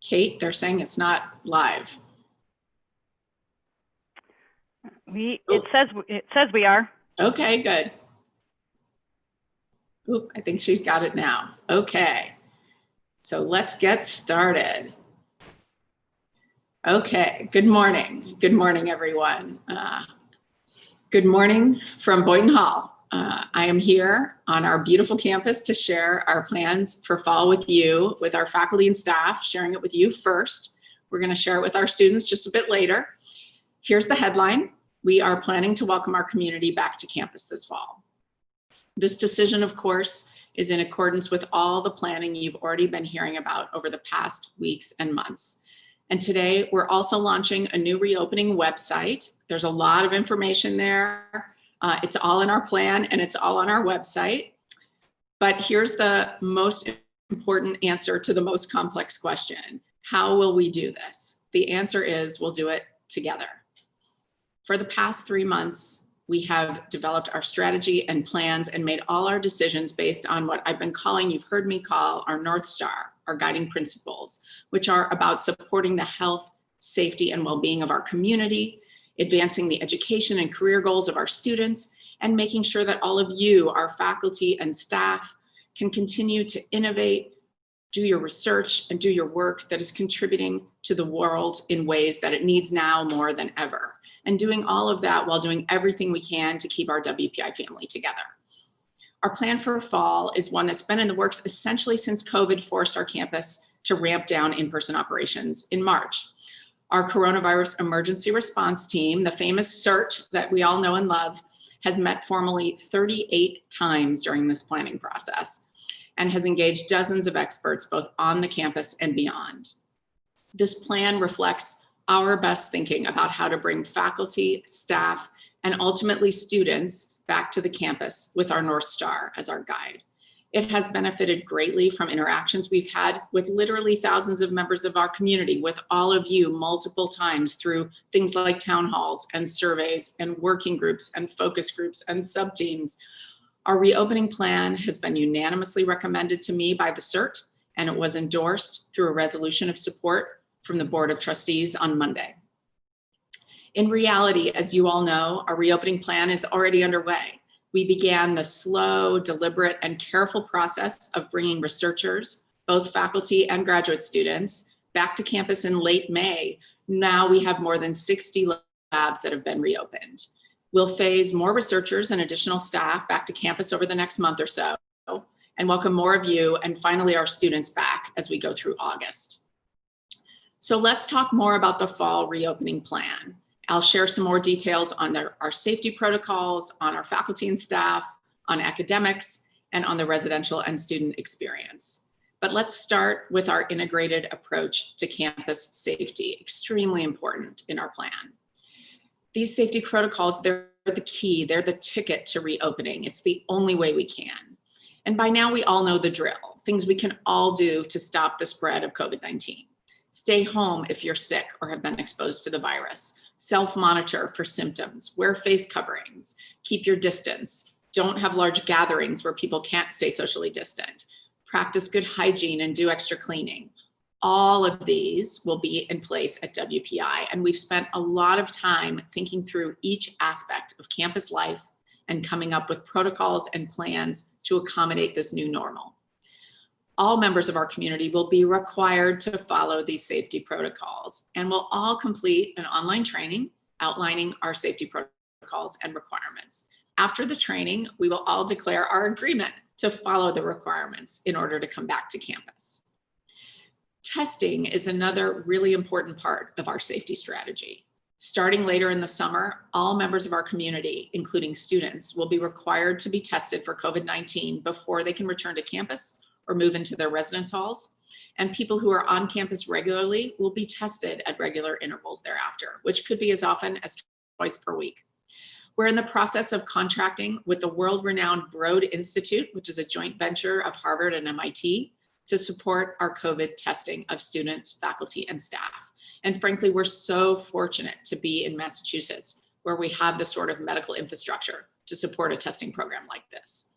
Kate, they're saying it's not live. It says we are. Okay, good. Oop, I think she's got it now. Okay, so let's get started. Okay, good morning. Good morning, everyone. Good morning from Boynton Hall. I am here on our beautiful campus to share our plans for fall with you, with our faculty and staff, sharing it with you first. We're going to share it with our students just a bit later. Here's the headline. We are planning to welcome our community back to campus this fall. This decision, of course, is in accordance with all the planning you've already been hearing about over the past weeks and months. And today we're also launching a new reopening website. There's a lot of information there. It's all in our plan and it's all on our website. But here's the most important answer to the most complex question. How will we do this? The answer is we'll do it together. For the past 3 months, we have developed our strategy and plans and made all our decisions based on what I've been calling, you've heard me call, our North Star, our guiding principles, which are about supporting the health, safety, and well-being of our community, advancing the education and career goals of our students, and making sure that all of you, our faculty and staff, can continue to innovate, do your research, and do your work that is contributing to the world in ways that it needs now more than ever. And doing all of that while doing everything we can to keep our WPI family together. Our plan for fall is one that's been in the works essentially since COVID forced our campus to ramp down in-person operations in March. Our coronavirus emergency response team, the famous CERT that we all know and love, has met formally 38 times during this planning process and has engaged dozens of experts both on the campus and beyond. This plan reflects our best thinking about how to bring faculty, staff, and ultimately students back to the campus with our North Star as our guide. It has benefited greatly from interactions we've had with literally thousands of members of our community, with all of you multiple times through things like town halls and surveys and working groups and focus groups and sub-teams. Our reopening plan has been unanimously recommended to me by the CERT, and it was endorsed through a resolution of support from the Board of Trustees on Monday. In reality, as you all know, our reopening plan is already underway. We began the slow, deliberate, and careful process of bringing researchers, both faculty and graduate students, back to campus in late May. Now we have more than 60 labs that have been reopened. We'll phase more researchers and additional staff back to campus over the next month or so, and welcome more of you and finally our students back as we go through August. So let's talk more about the fall reopening plan. I'll share some more details on our safety protocols, on our faculty and staff, on academics, and on the residential and student experience. But let's start with our integrated approach to campus safety, extremely important in our plan. These safety protocols, they're the key, they're the ticket to reopening. It's the only way we can. And by now we all know the drill, things we can all do to stop the spread of COVID-19. Stay home if you're sick or have been exposed to the virus. Self-monitor for symptoms, wear face coverings, keep your distance, don't have large gatherings where people can't stay socially distant, practice good hygiene and do extra cleaning. All of these will be in place at WPI, and we've spent a lot of time thinking through each aspect of campus life and coming up with protocols and plans to accommodate this new normal. All members of our community will be required to follow these safety protocols, and we'll all complete an online training outlining our safety protocols and requirements. After the training, we will all declare our agreement to follow the requirements in order to come back to campus. Testing is another really important part of our safety strategy. Starting later in the summer, all members of our community, including students, will be required to be tested for COVID-19 before they can return to campus or move into their residence halls. And people who are on campus regularly will be tested at regular intervals thereafter, which could be as often as twice per week. We're in the process of contracting with the world-renowned Broad Institute, which is a joint venture of Harvard and MIT, to support our COVID testing of students, faculty, and staff. And frankly, we're so fortunate to be in Massachusetts, where we have the sort of medical infrastructure to support a testing program like this.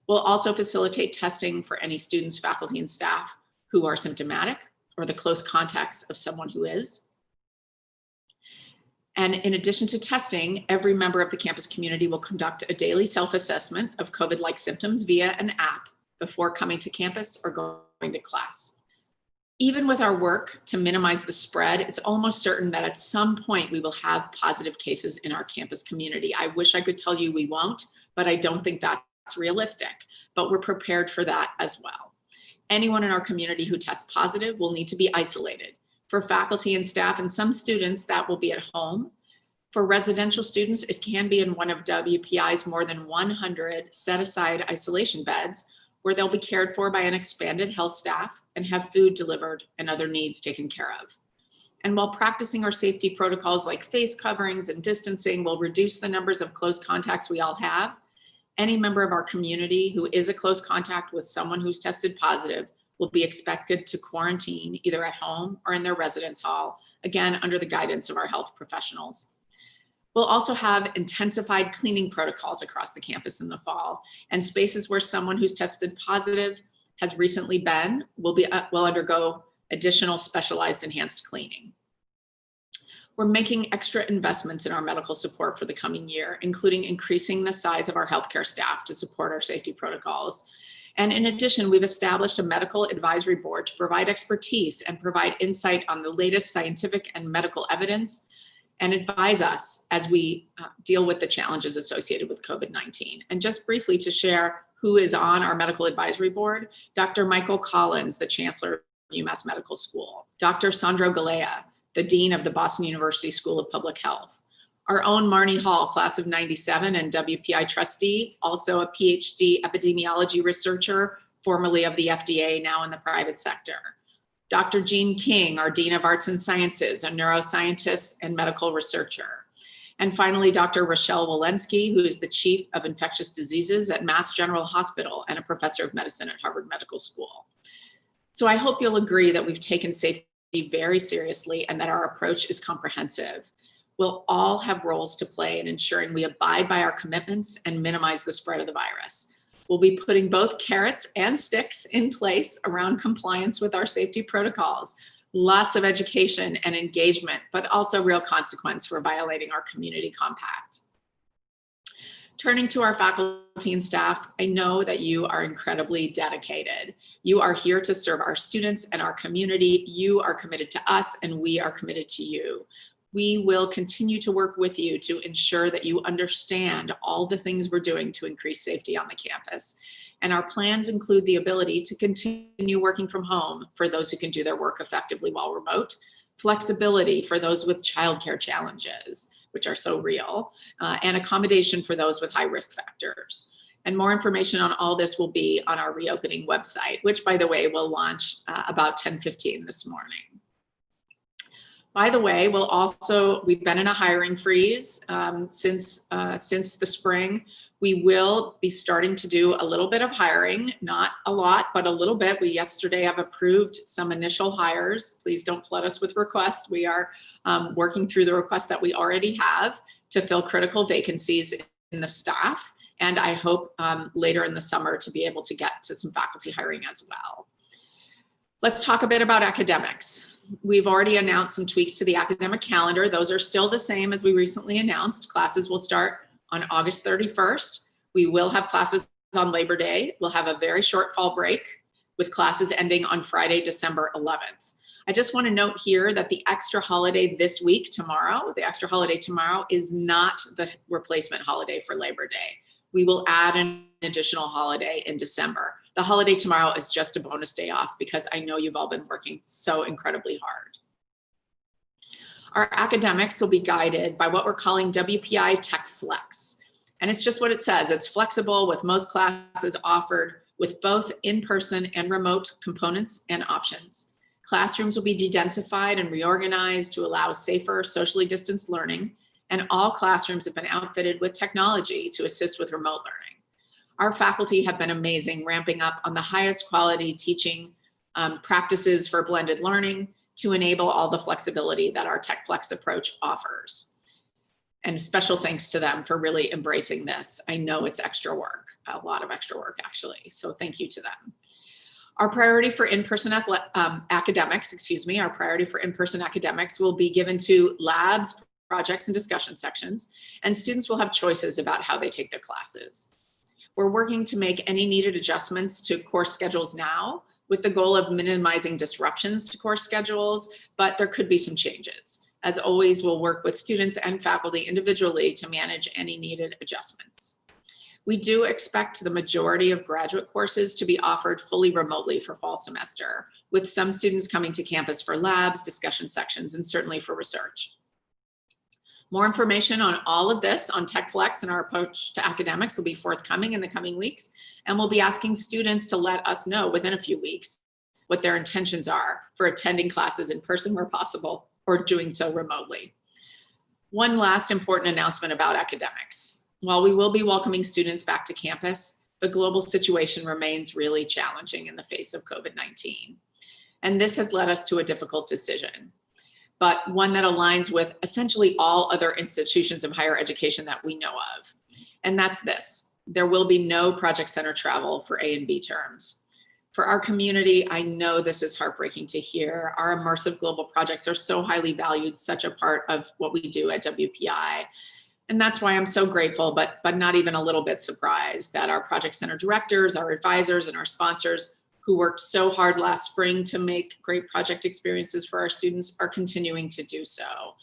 We'll also facilitate testing for any students, faculty, and staff who are symptomatic or the close contacts of someone who is. And in addition to testing, every member of the campus community will conduct a daily self-assessment of COVID-like symptoms via an app before coming to campus or going to class. Even with our work to minimize the spread, it's almost certain that at some point we will have positive cases in our campus community. I wish I could tell you we won't, but I don't think that's realistic, but we're prepared for that as well. Anyone in our community who tests positive will need to be isolated. For faculty and staff and some students, that will be at home. For residential students, it can be in one of WPI's more than 100 set-aside isolation beds where they'll be cared for by an expanded health staff and have food delivered and other needs taken care of. And while practicing our safety protocols like face coverings and distancing will reduce the numbers of close contacts we all have, any member of our community who is a close contact with someone who's tested positive will be expected to quarantine either at home or in their residence hall, again, under the guidance of our health professionals. We'll also have intensified cleaning protocols across the campus in the fall, and spaces where someone who's tested positive has recently been will undergo additional specialized enhanced cleaning. We're making extra investments in our medical support for the coming year, including increasing the size of our healthcare staff to support our safety protocols. And in addition, we've established a medical advisory board to provide expertise and provide insight on the latest scientific and medical evidence and advise us as we deal with the challenges associated with COVID-19. And just briefly to share who is on our medical advisory board, Dr. Michael Collins, the Chancellor of UMass Medical School, Dr. Sandro Galea, the Dean of the Boston University School of Public Health, our own Marnie Hall, class of '97 and WPI trustee, also a PhD epidemiology researcher, formerly of the FDA, now in the private sector. Dr. Jean King, our Dean of Arts and Sciences, a neuroscientist and medical researcher. And finally, Dr. Rochelle Walensky, who is the Chief of Infectious Diseases at Mass General Hospital and a professor of medicine at Harvard Medical School. So I hope you'll agree that we've taken safety very seriously and that our approach is comprehensive. We'll all have roles to play in ensuring we abide by our commitments and minimize the spread of the virus. We'll be putting both carrots and sticks in place around compliance with our safety protocols. Lots of education and engagement, but also real consequence for violating our community compact. Turning to our faculty and staff, I know that you are incredibly dedicated. You are here to serve our students and our community. You are committed to us and we are committed to you. We will continue to work with you to ensure that you understand all the things we're doing to increase safety on the campus. And our plans include the ability to continue working from home for those who can do their work effectively while remote, flexibility for those with childcare challenges, which are so real, and accommodation for those with high risk factors. And more information on all this will be on our reopening website, which, by the way, will launch about 10:15 this morning. By the way, we've been in a hiring freeze since the spring. We will be starting to do a little bit of hiring, not a lot, but a little bit. We yesterday have approved some initial hires. Please don't flood us with requests. We are working through the requests that we already have to fill critical vacancies in the staff. And I hope later in the summer to be able to get to some faculty hiring as well. Let's talk a bit about academics. We've already announced some tweaks to the academic calendar. Those are still the same as we recently announced. Classes will start on August 31st. We will have classes on Labor Day. We'll have a very short fall break with classes ending on Friday, December 11th. I just want to note here that the extra holiday this week, tomorrow, is not the replacement holiday for Labor Day. We will add an additional holiday in December. The holiday tomorrow is just a bonus day off because I know you've all been working so incredibly hard. Our academics will be guided by what we're calling WPI Tech Flex. And it's just what it says. It's flexible with most classes offered with both in-person and remote components and options. Classrooms will be de-densified and reorganized to allow safer, socially distanced learning. And all classrooms have been outfitted with technology to assist with remote learning. Our faculty have been amazing, ramping up on the highest quality teaching practices for blended learning to enable all the flexibility that our Tech Flex approach offers. And special thanks to them for really embracing this. I know it's extra work, a lot of extra work actually, so thank you to them. Our priority for in-person academics, our priority for in-person academics will be given to labs, projects, and discussion sections, and students will have choices about how they take their classes. We're working to make any needed adjustments to course schedules now with the goal of minimizing disruptions to course schedules, but there could be some changes. As always, we'll work with students and faculty individually to manage any needed adjustments. We do expect the majority of graduate courses to be offered fully remotely for fall semester, with some students coming to campus for labs, discussion sections, and certainly for research. More information on all of this on TechFlex and our approach to academics will be forthcoming in the coming weeks, and we'll be asking students to let us know within a few weeks what their intentions are for attending classes in person where possible or doing so remotely. One last important announcement about academics. While we will be welcoming students back to campus, the global situation remains really challenging in the face of COVID-19. And this has led us to a difficult decision, but one that aligns with essentially all other institutions of higher education that we know of. And that's this: there will be no project center travel for A and B terms. For our community, I know this is heartbreaking to hear. Our immersive global projects are so highly valued, such a part of what we do at WPI. And that's why I'm so grateful, but not even a little bit surprised that our project center directors, our advisors, and our sponsors who worked so hard last spring to make great project experiences for our students are continuing to do so.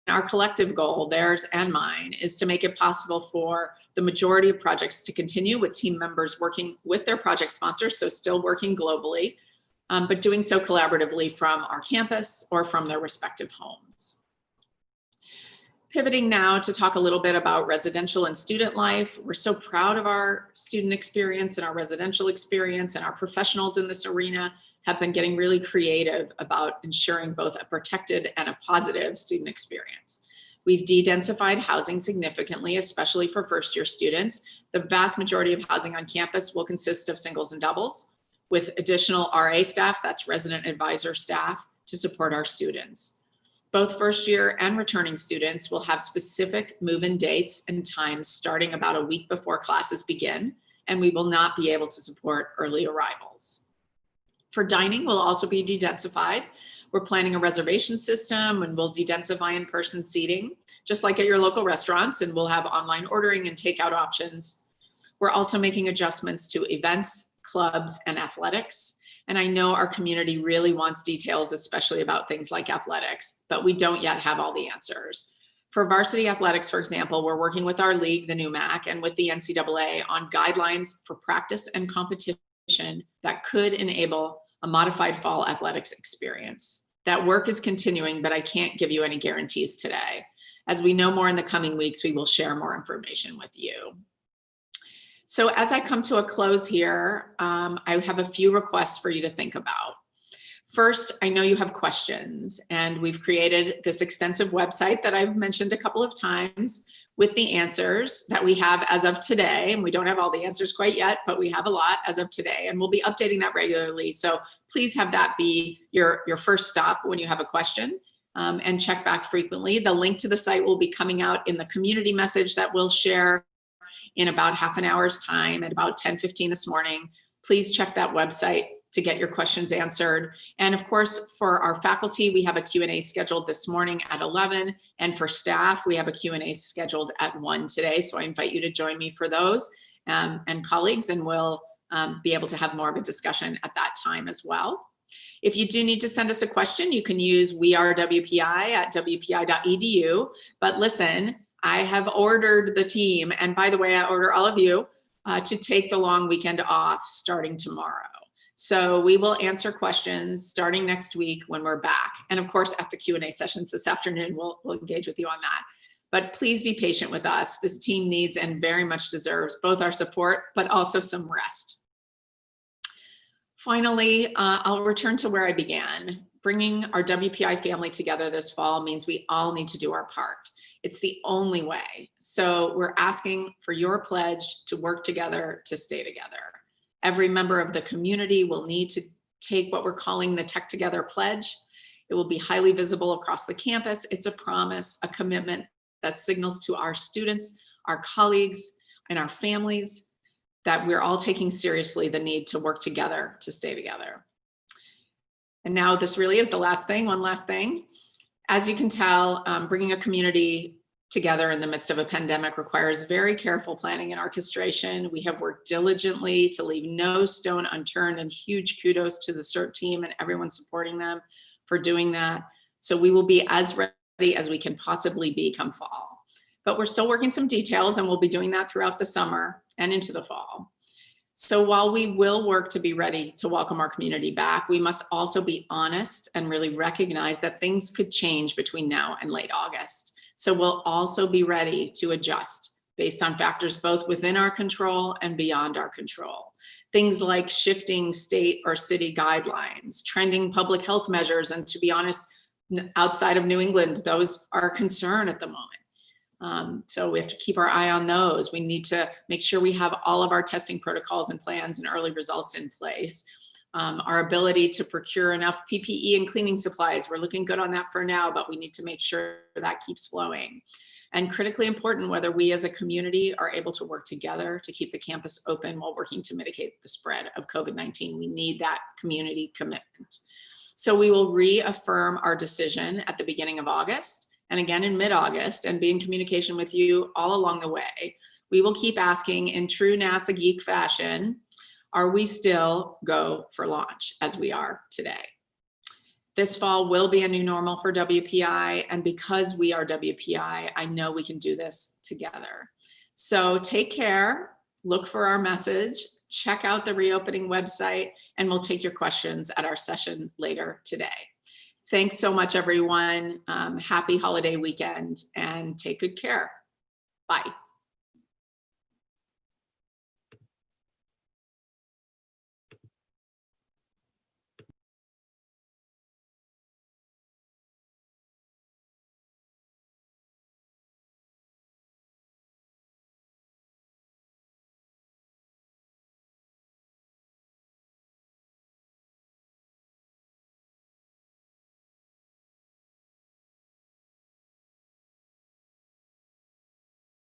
And our collective goal, theirs and mine, is to make it possible for the majority of projects to continue with team members working with their project sponsors, so still working globally, but doing so collaboratively from our campus or from their respective homes. Pivoting now to talk a little bit about residential and student life. We're so proud of our student experience and our residential experience, and our professionals in this arena have been getting really creative about ensuring both a protected and a positive student experience. We've de-densified housing significantly, especially for first-year students. The vast majority of housing on campus will consist of singles and doubles, with additional RA staff, that's resident advisor staff, to support our students. Both first year and returning students will have specific move-in dates and times starting about a week before classes begin, and we will not be able to support early arrivals. For dining, we'll also be de-densified. We're planning a reservation system, and we'll de-densify in-person seating, just like at your local restaurants, and we'll have online ordering and takeout options. We're also making adjustments to events, clubs, and athletics. And I know our community really wants details, especially about things like athletics, but we don't yet have all the answers. For varsity athletics, for example, we're working with our league, the NUMAC, and with the NCAA on guidelines for practice and competition that could enable a modified fall athletics experience. That work is continuing, but I can't give you any guarantees today. As we know more in the coming weeks, we will share more information with you. So as I come to a close here, I have a few requests for you to think about. First, I know you have questions, and we've created this extensive website that I've mentioned a couple of times with the answers that we have as of today. And we don't have all the answers quite yet, but we have a lot as of today, and we'll be updating that regularly. So please have that be your first stop when you have a question, and check back frequently. The link to the site will be coming out in the community message that we'll share in about half an hour's time at about 10:15 this morning. Please check that website to get your questions answered. And of course, for our faculty, we have a Q&A scheduled this morning at 11. And for staff, we have a Q&A scheduled at 1 today. So I invite you to join me for those, and colleagues, and we'll be able to have more of a discussion at that time as well. If you do need to send us a question, you can use wearewpi@wpi.edu. But listen, I have ordered the team, and by the way, I order all of you to take the long weekend off starting tomorrow. So we will answer questions starting next week when we're back. And of course, at the Q&A sessions this afternoon, we'll engage with you on that. But please be patient with us. This team needs and very much deserves both our support, but also some rest. Finally, I'll return to where I began. Bringing our WPI family together this fall means we all need to do our part. It's the only way. So we're asking for your pledge to work together, to stay together. Every member of the community will need to take what we're calling the Tech Together Pledge. It will be highly visible across the campus. It's a promise, a commitment that signals to our students, our colleagues, and our families that we're all taking seriously the need to work together to stay together. And now this really is the last thing, one last thing. As you can tell, bringing a community together in the midst of a pandemic requires very careful planning and orchestration. We have worked diligently to leave no stone unturned, and huge kudos to the CERT team and everyone supporting them for doing that. So we will be as ready as we can possibly be come fall. But we're still working some details, and we'll be doing that throughout the summer and into the fall. So while we will work to be ready to welcome our community back, we must also be honest and really recognize that things could change between now and late August. So we'll also be ready to adjust based on factors both within our control and beyond our control. Things like shifting state or city guidelines, trending public health measures, and to be honest, outside of New England, those are a concern at the moment. So we have to keep our eye on those. We need to make sure we have all of our testing protocols and plans and early results in place. Our ability to procure enough PPE and cleaning supplies, we're looking good on that for now, but we need to make sure that keeps flowing. And critically important, whether we as a community are able to work together to keep the campus open while working to mitigate the spread of COVID-19. We need that community commitment. So we will reaffirm our decision at the beginning of August and again in mid-August, and be in communication with you all along the way. We will keep asking in true NASA geek fashion, are we still go for launch as we are today? This fall will be a new normal for WPI, and because we are WPI, I know we can do this together. So take care, look for our message, check out the reopening website, and we'll take your questions at our session later today. Thanks so much, everyone. Happy holiday weekend, and take good care. Bye.